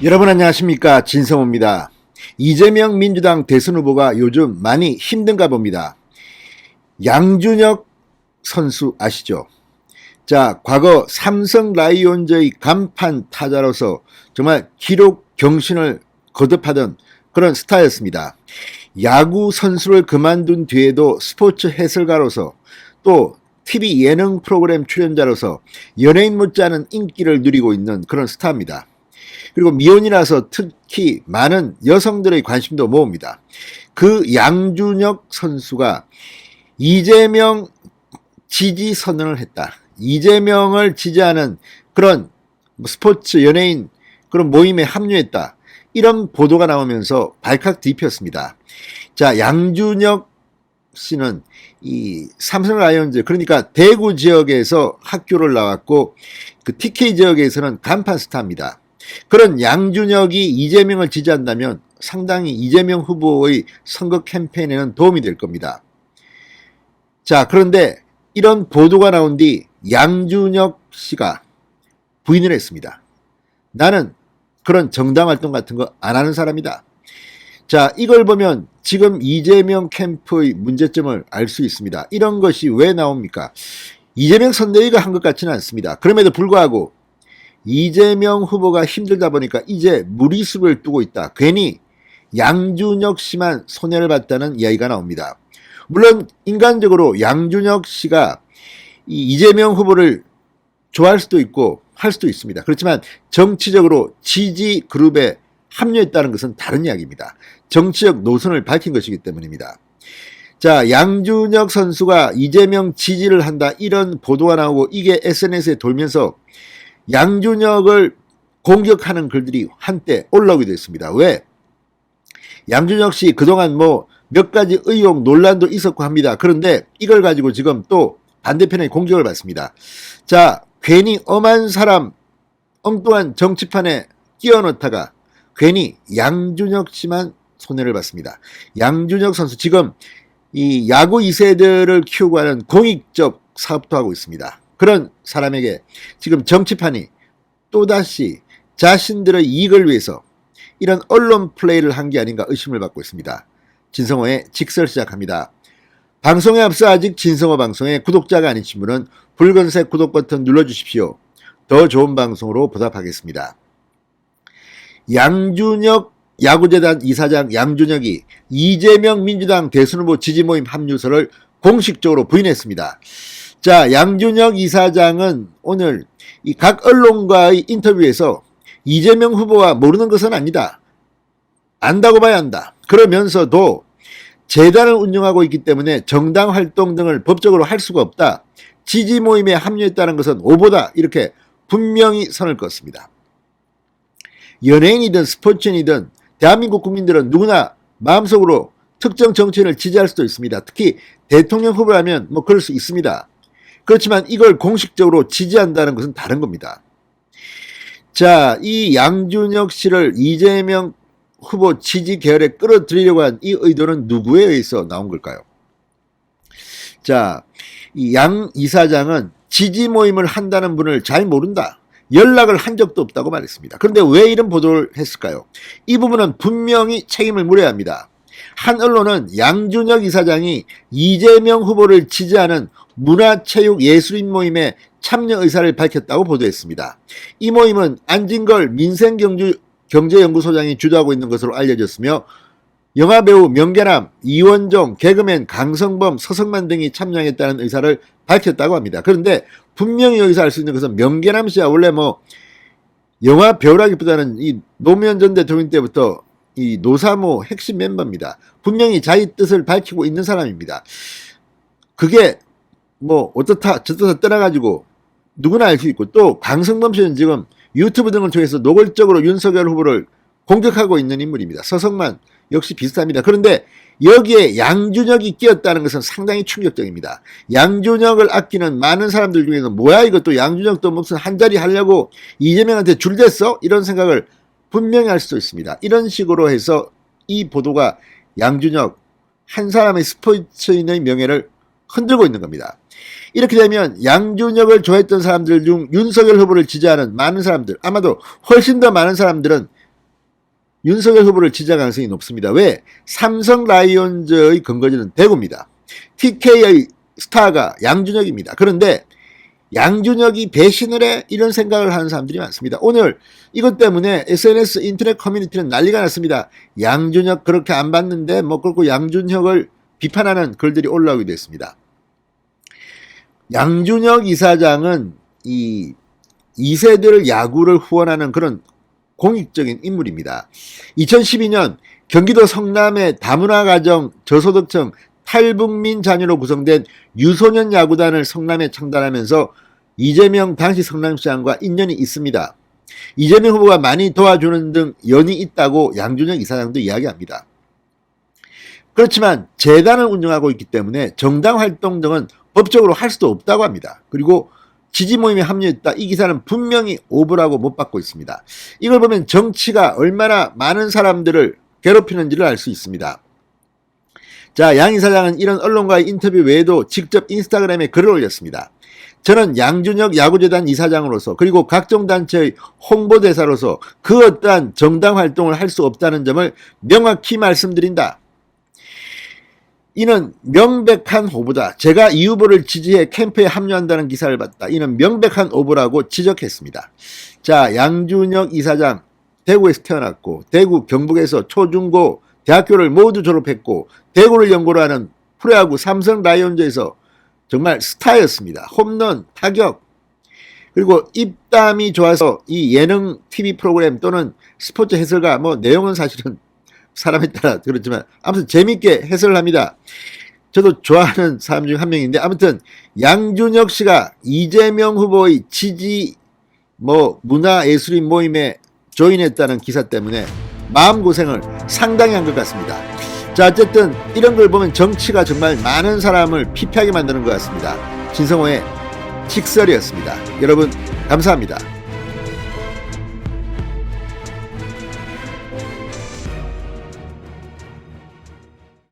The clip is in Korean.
여러분 안녕하십니까, 진성호입니다. 이재명 민주당 대선 후보가 요즘 많이 힘든가 봅니다. 양준혁 선수 아시죠? 자, 과거 삼성 라이온즈의 간판 타자로서 정말 기록 경신을 거듭하던 그런 스타였습니다. 야구 선수를 그만둔 뒤에도 스포츠 해설가로서 또 TV 예능 프로그램 출연자로서 연예인 못지않은 인기를 누리고 있는 그런 스타입니다. 그리고 미혼이라서 특히 많은 여성들의 관심도 모읍니다. 그 양준혁 선수가 이재명 지지 선언을 했다. 이재명을 지지하는 그런 스포츠 연예인 그런 모임에 합류했다. 이런 보도가 나오면서 발칵 뒤폈습니다. 자, 양준혁 씨는 이 삼성 라이온즈, 그러니까 대구 지역에서 학교를 나왔고 그 TK 지역에서는 간판 스타입니다. 그런 양준혁이 이재명을 지지한다면 상당히 이재명 후보의 선거 캠페인에는 도움이 될 겁니다. 자, 그런데 이런 보도가 나온 뒤 양준혁 씨가 부인을 했습니다. 나는 그런 정당 활동 같은 거 안 하는 사람이다. 자, 이걸 보면 지금 이재명 캠프의 문제점을 알 수 있습니다. 이런 것이 왜 나옵니까? 이재명 선대위가 한 것 같지는 않습니다. 그럼에도 불구하고 이재명 후보가 힘들다 보니까 이제 무리수를 두고 있다. 괜히 양준혁 씨만 손해를 봤다는 이야기가 나옵니다. 물론 인간적으로 양준혁 씨가 이재명 후보를 좋아할 수도 있고 할 수도 있습니다. 그렇지만 정치적으로 지지 그룹에 합류했다는 것은 다른 이야기입니다. 정치적 노선을 밝힌 것이기 때문입니다. 자, 양준혁 선수가 이재명 지지를 한다, 이런 보도가 나오고 이게 SNS에 돌면서 양준혁을 공격하는 글들이 한때 올라오게 됐습니다. 왜? 양준혁 씨 그동안 몇 가지 의혹 논란도 있었고 합니다. 그런데 이걸 가지고 지금 또 반대편의 공격을 받습니다. 자, 괜히 엄한 사람 엉뚱한 정치판에 끼워 넣다가 괜히 양준혁 씨만 손해를 봤습니다. 양준혁 선수 지금 이 야구 2세들을 키우고 하는 공익적 사업도 하고 있습니다. 그런 사람에게 지금 정치판이 또다시 자신들의 이익을 위해서 이런 언론 플레이를 한 게 아닌가 의심을 받고 있습니다. 진성호의 직설 시작합니다. 방송에 앞서 아직 진성호 방송에 구독자가 아니신 분은 붉은색 구독 버튼 눌러주십시오. 더 좋은 방송으로 보답하겠습니다. 양준혁 야구재단 이사장 양준혁이 이재명 민주당 대선 후보 지지 모임 합류서를 공식적으로 부인했습니다. 자, 양준혁 이사장은 오늘 이 각 언론과의 인터뷰에서 이재명 후보가 모르는 것은 아니다. 안다고 봐야 한다. 그러면서도 재단을 운영하고 있기 때문에 정당 활동 등을 법적으로 할 수가 없다. 지지 모임에 합류했다는 것은 오보다. 이렇게 분명히 선을 그었습니다. 연예인이든 스포츠인이든 대한민국 국민들은 누구나 마음속으로 특정 정치인을 지지할 수도 있습니다. 특히 대통령 후보라면 그럴 수 있습니다. 그렇지만 이걸 공식적으로 지지한다는 것은 다른 겁니다. 자, 이 양준혁 씨를 이재명 후보 지지 계열에 끌어들이려고 한 이 의도는 누구에 의해서 나온 걸까요? 자, 이 양 이사장은 지지 모임을 한다는 분을 잘 모른다. 연락을 한 적도 없다고 말했습니다. 그런데 왜 이런 보도를 했을까요? 이 부분은 분명히 책임을 물어야 합니다. 한 언론은 양준혁 이사장이 이재명 후보를 지지하는 문화체육예술인 모임에 참여 의사를 밝혔다고 보도했습니다. 이 모임은 안진걸 민생경제연구소장이 주도하고 있는 것으로 알려졌으며 영화배우 명계남, 이원종, 개그맨 강성범, 서성만 등이 참여했다는 의사를 밝혔다고 합니다. 그런데 분명히 여기서 알 수 있는 것은 명계남 씨가 원래 영화 배우라기보다는 이 노무현 전 대통령 때부터 이 노사모 핵심 멤버입니다. 분명히 자기 뜻을 밝히고 있는 사람입니다. 그게 어떻다 저떻다 떠나가지고 누구나 알 수 있고, 또 강성범 씨는 지금 유튜브 등을 통해서 노골적으로 윤석열 후보를 공격하고 있는 인물입니다. 서성만 역시 비슷합니다. 그런데 여기에 양준혁이 끼었다는 것은 상당히 충격적입니다. 양준혁을 아끼는 많은 사람들 중에는 뭐야 이것도 양준혁도 무슨 한자리 하려고 이재명한테 줄댔어? 이런 생각을 분명히 할 수도 있습니다. 이런 식으로 해서 이 보도가 양준혁 한 사람의 스포츠인의 명예를 흔들고 있는 겁니다. 이렇게 되면 양준혁을 좋아했던 사람들 중 윤석열 후보를 지지하는 많은 사람들, 아마도 훨씬 더 많은 사람들은 윤석열 후보를 지지할 가능성이 높습니다. 왜? 삼성 라이온즈의 근거지는 대구입니다. TK의 스타가 양준혁입니다. 그런데 양준혁이 배신을 해? 이런 생각을 하는 사람들이 많습니다. 오늘 이것 때문에 SNS 인터넷 커뮤니티는 난리가 났습니다. 양준혁 그렇게 안 봤는데 뭐 그렇고 양준혁을 비판하는 글들이 올라오게 됐습니다. 양준혁 이사장은 이 2세대를 야구를 후원하는 그런 공익적인 인물입니다. 2012년 경기도 성남의 다문화가정 저소득층 탈북민 자녀로 구성된 유소년 야구단을 성남에 창단하면서 이재명 당시 성남시장과 인연이 있습니다. 이재명 후보가 많이 도와주는 등 연이 있다고 양준혁 이사장도 이야기합니다. 그렇지만 재단을 운영하고 있기 때문에 정당 활동 등은 법적으로 할 수도 없다고 합니다. 그리고 지지 모임에 합류했다. 이 기사는 분명히 오보라고 못 받고 있습니다. 이걸 보면 정치가 얼마나 많은 사람들을 괴롭히는지를 알 수 있습니다. 자, 양 이사장은 이런 언론과의 인터뷰 외에도 직접 인스타그램에 글을 올렸습니다. 저는 양준혁 야구재단 이사장으로서 그리고 각종 단체의 홍보대사로서 그 어떠한 정당 활동을 할 수 없다는 점을 명확히 말씀드린다. 이는 명백한 오보다. 제가 이 후보를 지지해 캠프에 합류한다는 기사를 봤다. 이는 명백한 오보라고 지적했습니다. 자, 양준혁 이사장 대구에서 태어났고 대구 경북에서 초중고 대학교를 모두 졸업했고 대구를 연고로 하는 프로야구 삼성 라이온즈에서 정말 스타였습니다. 홈런, 타격, 그리고 입담이 좋아서 이 예능 TV 프로그램 또는 스포츠 해설가 뭐 내용은 사실은 사람에 따라 그렇지만 아무튼 재밌게 해설을 합니다. 저도 좋아하는 사람 중 한 명인데 아무튼 양준혁 씨가 이재명 후보의 지지 문화예술인 모임에 조인했다는 기사 때문에 마음고생을 상당히 한 것 같습니다. 자, 어쨌든 이런 걸 보면 정치가 정말 많은 사람을 피폐하게 만드는 것 같습니다. 진성호의 직설이었습니다. 여러분 감사합니다.